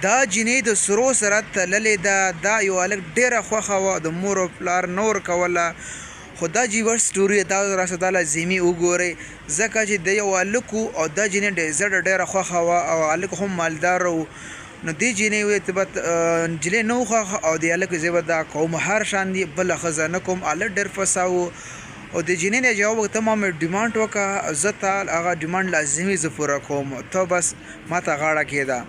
دا جینۍ د سرو سره تللې ده. دا یو هلک ډېره خوښه وه، د مور او پلار نه ورکوله. خو دا جیور سټوري دا راسه دا لازمي وګورئ، ځکه چې د یو هلک و او دا جینۍ ډېره خوښه وه او هلک هم مالدار و. نو دې جینۍ وویل ته به نجلۍ نه و خوښه او دې هلک زه به دا کوم هر شان دي بله ښځه نه کوم. هلک ډېر فسا و او د جینۍ نه جواب وکړه ته ما مې ډیمانډ وکړه، زه تا هغه ډیمانډ لازمي زه پوره کوم، ته بس ما ته غاړه کېږده.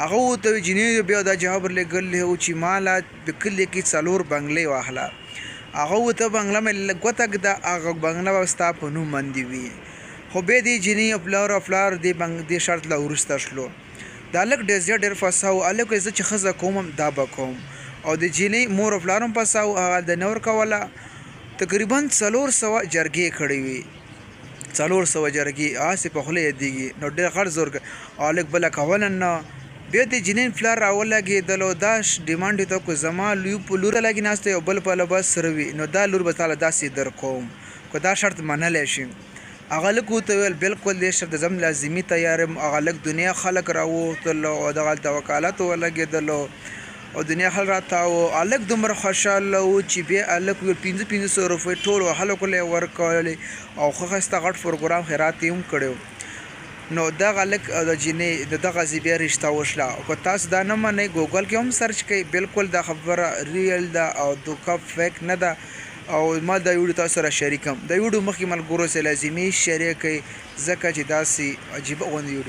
هغه ورته جینۍ بیا دا جواب ورلېږلی و چې ما له په کلي کې 4 بنګلې واخله. هغه ورته بنګله مې ګوته ږده، هغه بنګله به ستا په نوم باندې وي. خو بیا دې جینۍ پلار دې شرط له وروسته شلو. د هلک ډېر فسا و، هلک وایي زه چې ښځه کوم دا به کوم. او د جینۍ مور او پلار هم فسا و، هغه د نه ورکوله. تقریبا 400 جرګې کړې وي، 400 جرګې هسې په خوله یادېږي. نو ډېر غټ زور او هلک بله کوله نه. بیا د جینۍ پلار راولګېدلو، دا ډیمانډ یې ته وکړو زما په لوره لګې ناسته یو بل په لباس سره وي، نو دا لور به تاله داسې در کوم که دا شرط منلی شي. هغه هلک ورته وویل بالکل دې شرط زه هم لازمي تیار یم. هغه هلک دنیا خلک راووتلو او دغه هلته وکالت ولګېدلو او دنیا خلک راتاو. هلک دومره خوشحاله و چې بیا هلک ویل 500 روپۍ ټول خلکو له یې ورکولې او ښه ښایسته غټ پروګرام خیرات یې هم کړی. نو دغه هلک او د جینۍ د دغسې بیا رشته وشله. که تاسو دا نه منئ ګوګل کې هم سرچ کوئ، بالکل دا خبره ریل ده او دوکه فیک نه ده. او ما دا ویډیو تاسو سره شریکم. دا ویډیو مخکې ملګرو سره لازمي شریک کړئ ځکه چې داسې عجیبه غوندې ویډیو